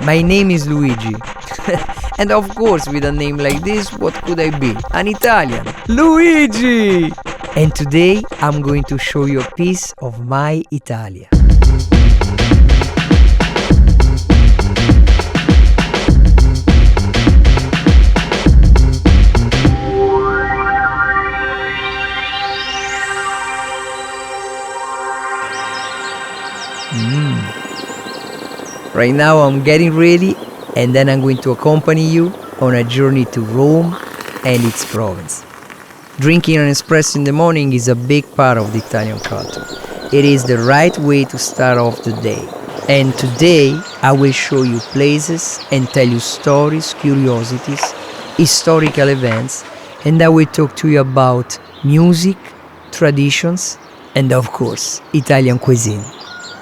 My name is Luigi. And of course, with a name like this, what could I be? An Italian. Luigi! And today I'm going to show you a piece of my Italia. Right now I'm getting ready, and then I'm going to accompany you on a journey to Rome and its province. Drinking an espresso in the morning is a big part of the Italian culture. It is the right way to start off the day. And today I will show you places and tell you stories, curiosities, historical events, and I will talk to you about music, traditions, and of course, Italian cuisine.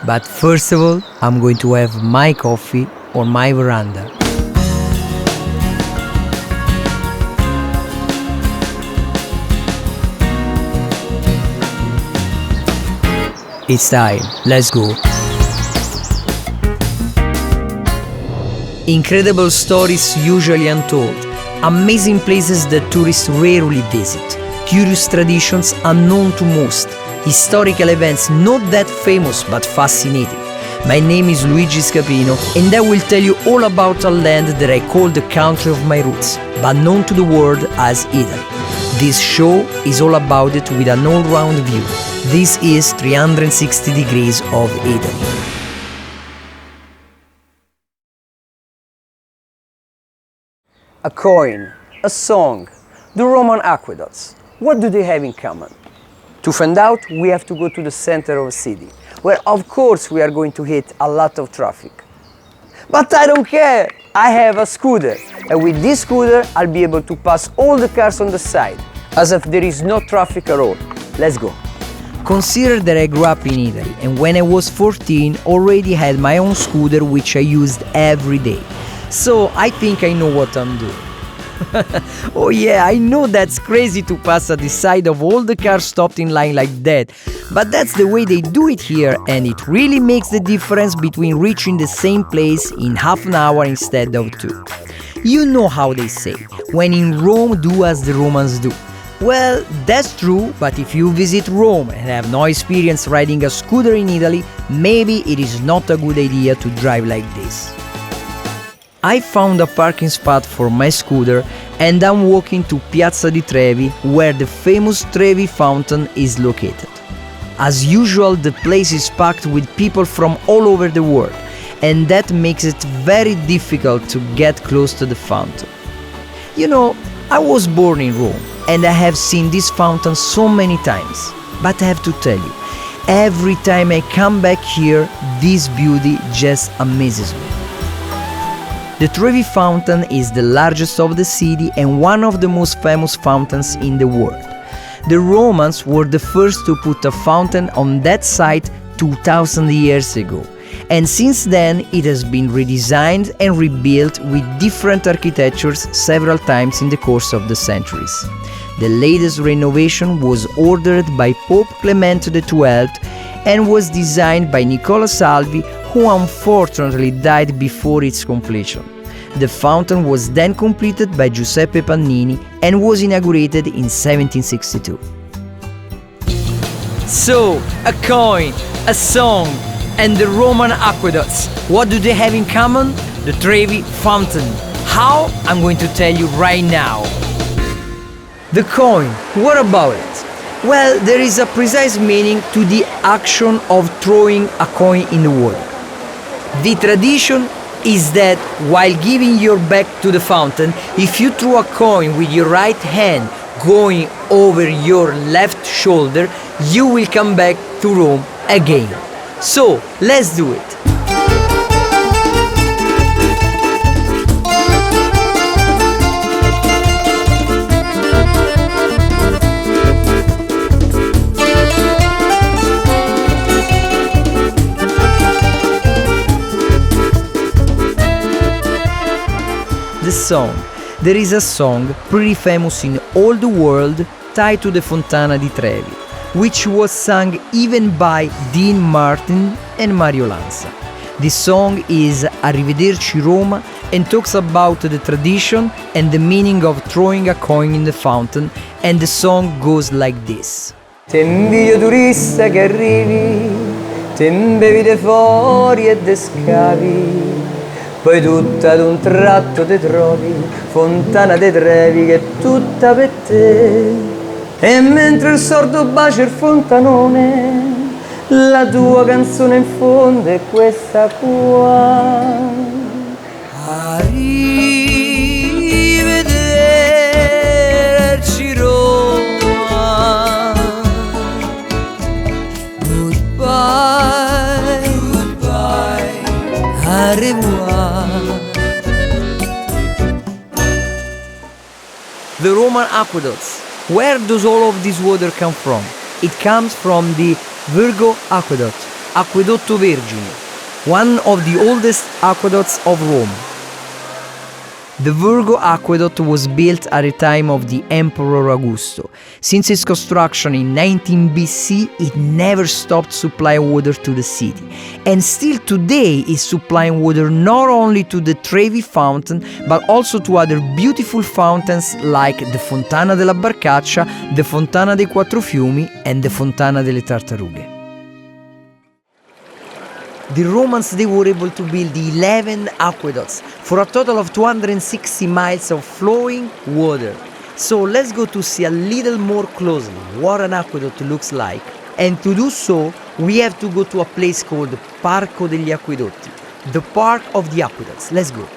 But first of all, I'm going to have my coffee on my veranda. It's time, let's go. Incredible stories usually untold, amazing places that tourists rarely visit, curious traditions unknown to most, historical events not that famous but fascinating. My name is Luigi Scapino, and I will tell you all about a land that I call the country of my roots, but known to the world as Italy. This show is all about it with an all-round view. This is 360 degrees of Italy. A coin, a song, the Roman aqueducts. What do they have in common? To find out, we have to go to the center of the city, where of course we are going to hit a lot of traffic. But I don't care! I have a scooter, and with this scooter I'll be able to pass all the cars on the side, as if there is no traffic at all. Let's go. Consider that I grew up in Italy, and when I was 14 already had my own scooter which I used every day. So I think I know what I'm doing. Oh yeah, I know that's crazy to pass at the side of all the cars stopped in line like that, but that's the way they do it here, and it really makes the difference between reaching the same place in half an hour instead of 2. You know how they say, when in Rome, do as the Romans do. Well, that's true, but if you visit Rome and have no experience riding a scooter in Italy, maybe it is not a good idea to drive like this. I found a parking spot for my scooter and I'm walking to Piazza di Trevi, where the famous Trevi fountain is located. As usual, the place is packed with people from all over the world, and that makes it very difficult to get close to the fountain. You know, I was born in Rome and I have seen this fountain so many times, but I have to tell you, every time I come back here, this beauty just amazes me. The Trevi fountain is the largest of the city and one of the most famous fountains in the world. The Romans were the first to put a fountain on that site 2000 years ago, and since then it has been redesigned and rebuilt with different architectures several times in the course of the centuries. The latest renovation was ordered by Pope Clement XII and was designed by Nicola Salvi, who unfortunately died before its completion. The fountain was then completed by Giuseppe Pannini and was inaugurated in 1762. So, a coin, a song, and the Roman aqueducts. What do they have in common? The Trevi fountain. How? I'm going to tell you right now. The coin, what about it? Well, there is a precise meaning to the action of throwing a coin in the water. The tradition is that while giving your back to the fountain, if you throw a coin with your right hand going over your left shoulder, you will come back to Rome again. So, let's do it. The song. There is a song pretty famous in all the world tied to the Fontana di Trevi, which was sung even by Dean Martin and Mario Lanza. This song is Arrivederci Roma and talks about the tradition and the meaning of throwing a coin in the fountain, and the song goes like this. Ti invidio turista che arrivi, ti imbevi de fuori e de scavi, poi tutto ad un tratto te trovi, fontana de Trevi che è tutta per te. E mentre il sordo bacia il fontanone, la tua canzone in fondo è questa qua. Arrivederci Roma, goodbye, goodbye, au revoir. The Roman aqueducts. Where does all of this water come from? It comes from the Virgo Aqueduct, Acquedotto Vergine, one of the oldest aqueducts of Rome. The Virgo Aqueduct was built at the time of the Emperor Augusto. Since its construction in 19 BC, it never stopped supplying water to the city. And still today is supplying water not only to the Trevi fountain, but also to other beautiful fountains like the Fontana della Barcaccia, the Fontana dei Quattro Fiumi, and the Fontana delle Tartarughe. The Romans, they were able to build 11 aqueducts for a total of 260 miles of flowing water. So let's go to see a little more closely what an aqueduct looks like. And to do so, we have to go to a place called Parco degli acquedotti, the Park of the Aqueducts. Let's go.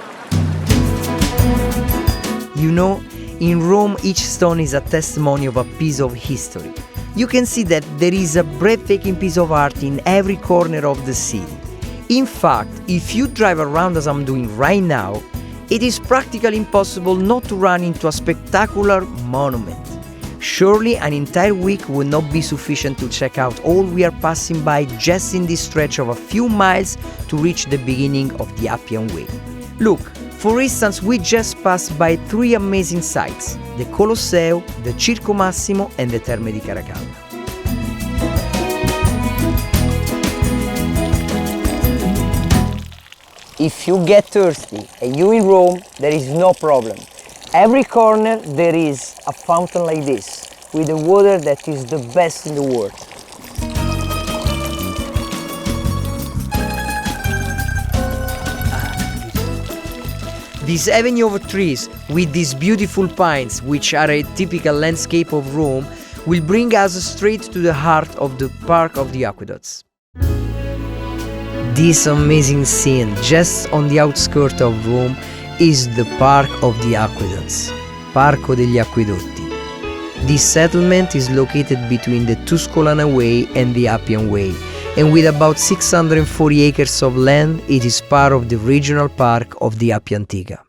You know, in Rome, each stone is a testimony of a piece of history. You can see that there is a breathtaking piece of art in every corner of the city. In fact, if you drive around as I'm doing right now, it is practically impossible not to run into a spectacular monument. Surely an entire week would not be sufficient to check out all we are passing by just in this stretch of a few miles to reach the beginning of the Appian Way. Look, for instance, we just passed by 3 amazing sites: the Colosseo, the Circo Massimo and the Terme di Caracalla. If you get thirsty and you're in Rome, there is no problem. Every corner there is a fountain like this, with the water that is the best in the world. This avenue of trees with these beautiful pines, which are a typical landscape of Rome, will bring us straight to the heart of the Park of the Aqueducts. This amazing scene just on the outskirts of Rome is the Park of the Aqueducts, Parco degli Acquedotti. This settlement is located between the Tuscolana Way and the Appian Way, and with about 640 acres of land, it is part of the regional park of the Appia Antica.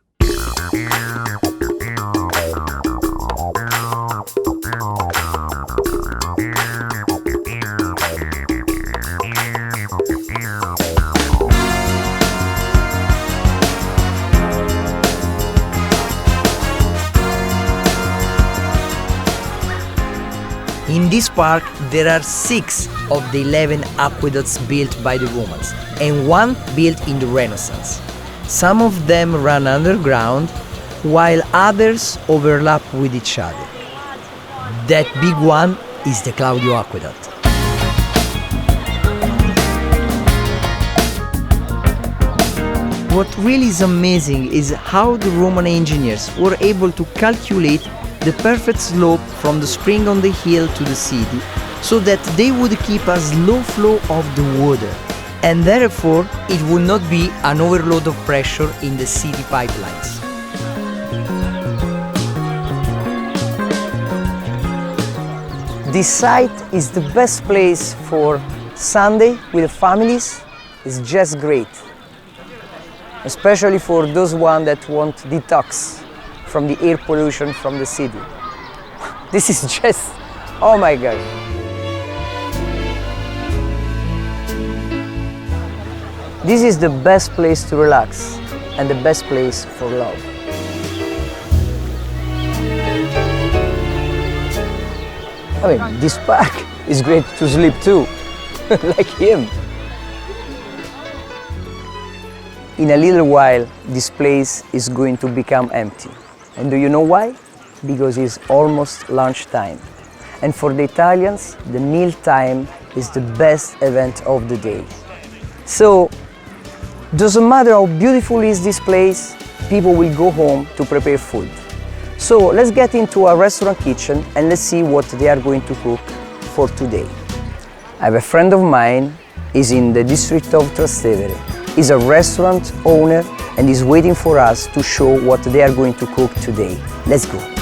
In this park, there are 6 of the 11 aqueducts built by the Romans, and 1 built in the Renaissance. Some of them run underground, while others overlap with each other. That big one is the Claudio Aqueduct. What really is amazing is how the Roman engineers were able to calculate the perfect slope from the spring on the hill to the city, so that they would keep a slow flow of the water, and therefore it would not be an overload of pressure in the city pipelines. This site is the best place for Sunday with the families. It's just great, especially for those ones that want detox from the air pollution from the city. This is just, oh my God. This is the best place to relax and the best place for love. I mean, this park is great to sleep too, like him. in a little while this place is going to become empty. And do you know why? Because it's almost lunchtime. And for the Italians, the meal time is the best event of the day. So, doesn't matter how beautiful is this place, people will go home to prepare food. So let's get into our restaurant kitchen and let's see what they are going to cook for today. I have a friend of mine, he's in the district of Trastevere. He's a restaurant owner and he's waiting for us to show what they are going to cook today. Let's go.